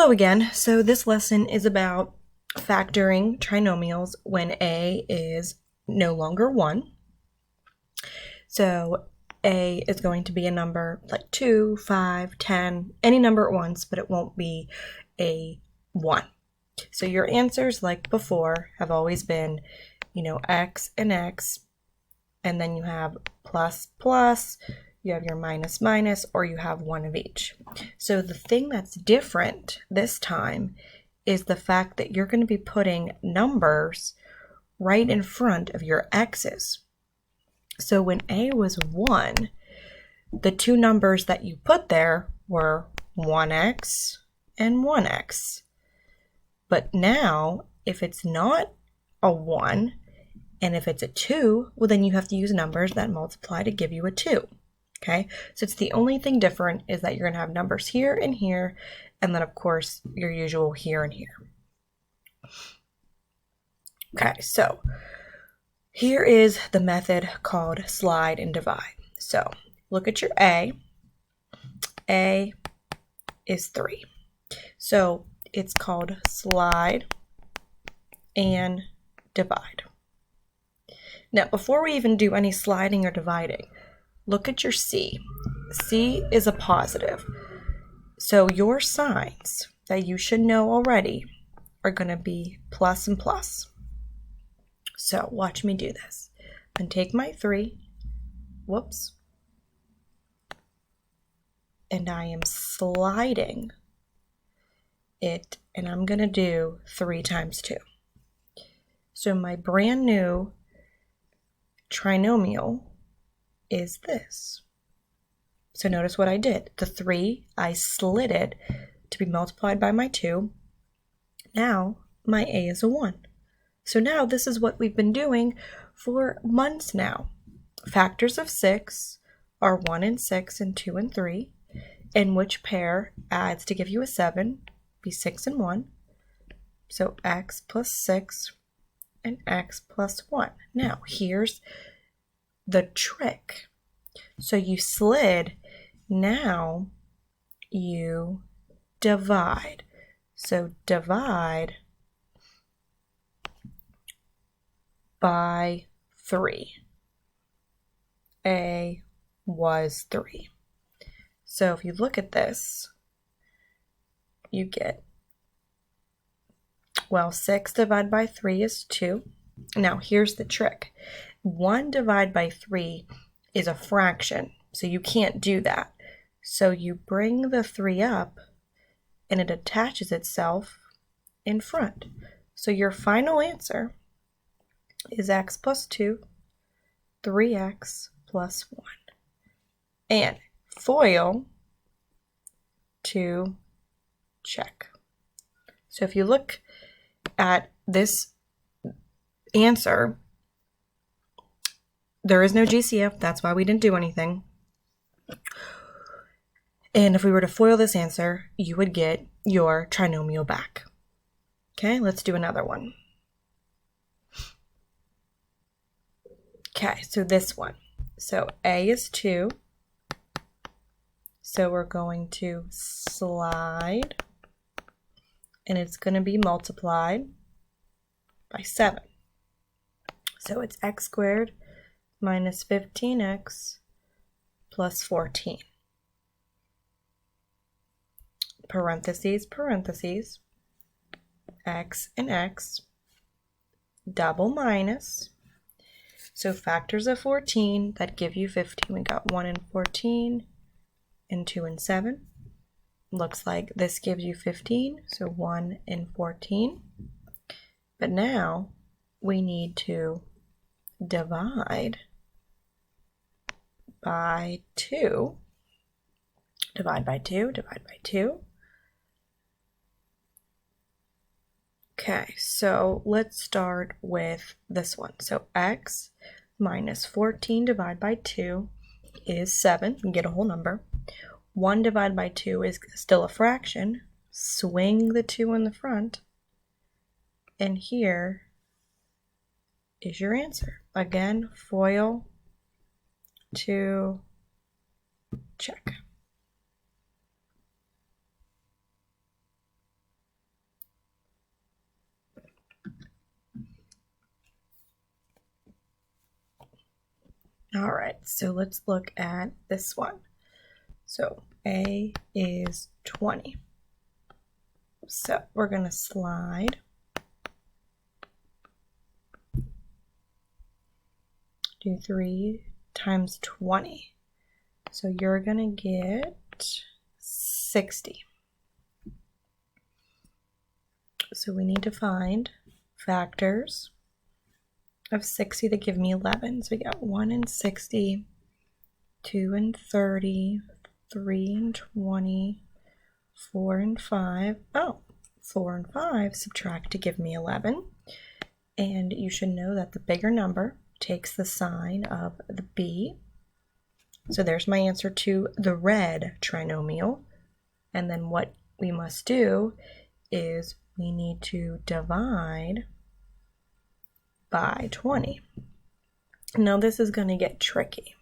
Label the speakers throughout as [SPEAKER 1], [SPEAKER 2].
[SPEAKER 1] Hello again. So this lesson is about factoring trinomials when a is no longer 1. So a is going to be a number like 2, 5, 10, any number at once, but it won't be a 1. So your answers, like before, have always been, x and x, and then you have plus, plus, you have your minus, minus, or you have one of each. So the thing that's different this time is the fact that you're going to be putting numbers right in front of your x's. So when a was 1, the two numbers that you put there were 1x and 1x. But now, if it's not a 1, and if it's a 2, well, then you have to use numbers that multiply to give you a 2. Okay, so it's the only thing different is that you're going to have numbers here and here, and then, of course, your usual here and here. Okay, so here is the method called slide and divide. So look at your A. A is 3. So it's called slide and divide. Now, before we even do any sliding or dividing, look at your C. C is a positive. So your signs that you should know already are going to be plus and plus. So watch me do this. I'm going to take my 3, whoops, and I am sliding it, and I'm going to do 3 times 2. So my brand new trinomial is this. So notice what I did. The 3, I slid it to be multiplied by my 2. Now my A is a 1. So now this is what we've been doing for months now. Factors of 6 are 1 and 6 and 2 and 3. And which pair adds to give you a 7? Be 6 and 1. So x plus 6 and x plus 1. Now here's the trick. So you slid, now you divide. So divide by 3. A was 3. So if you look at this, you get, 6 divided by 3 is 2. Now here's the trick. 1 divided by 3 is a fraction, so you can't do that. So you bring the 3 up, and it attaches itself in front. So your final answer is x plus 2, 3x plus 1. And FOIL to check. So if you look at this answer, there is no GCF, that's why we didn't do anything. And if we were to FOIL this answer, you would get your trinomial back. Okay, let's do another one. Okay, so this one. So A is 2. So we're going to slide, and it's going to be multiplied by 7. So it's x squared minus 15x plus 14. Parentheses, parentheses, x and x, double minus. So factors of 14 that give you 15. We got 1 and 14 and 2 and 7. Looks like this gives you 15, so 1 and 14. But now we need to divide by 2. Divide by 2, divide by 2. Okay, so let's start with this one. So x minus 14 divided by 2 is 7. You get a whole number. 1 divided by 2 is still a fraction. Swing the 2 in the front. And here is your answer. Again, FOIL to check. All right, so let's look at this one. So A is 20. So we're going to slide do 3 times 20. So you're going to get 60. So we need to find factors of 60 that give me 11. So we got 1 and 60, 2 and 30, 3 and 20, 4 and 5. Oh, 4 and 5 subtract to give me 11. And you should know that the bigger number takes the sign of the B. So there's my answer to the red trinomial. And then what we must do is we need to divide by 20. Now this is going to get tricky.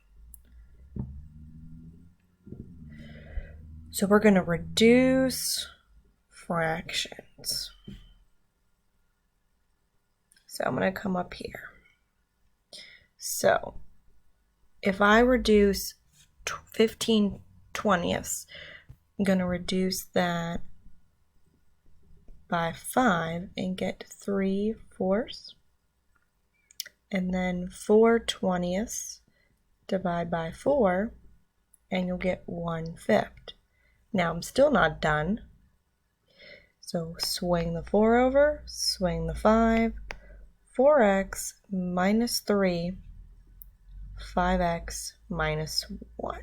[SPEAKER 1] So we're going to reduce fractions. So I'm going to come up here. So if I reduce 15 20ths, I'm going to reduce that by 5 and get 3/4. And then 4 20ths, divide by 4, and you'll get 1/5. Now I'm still not done. So swing the 4 over, swing the 5, 4x minus 3, 5x minus 1.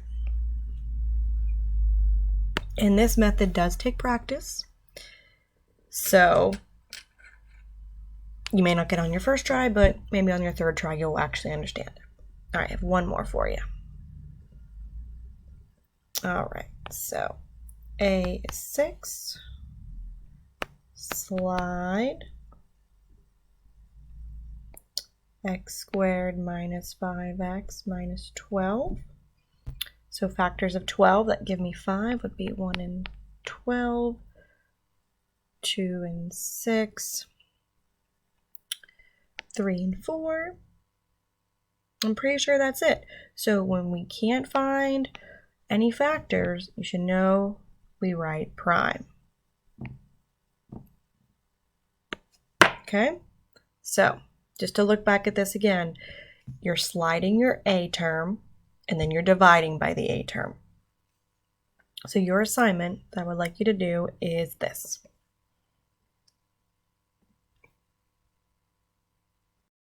[SPEAKER 1] And this method does take practice. So you may not get on your first try, but maybe on your third try you'll actually understand it. All right, I have one more for you. All right, so A is 6. Slide x squared minus 5x minus 12. So factors of 12 that give me 5 would be 1 and 12, 2 and 6, 3 and 4. I'm pretty sure that's it. So when we can't find any factors, you should know we write prime. Okay, so just to look back at this again, you're sliding your A term and then you're dividing by the A term. So your assignment that I would like you to do is this.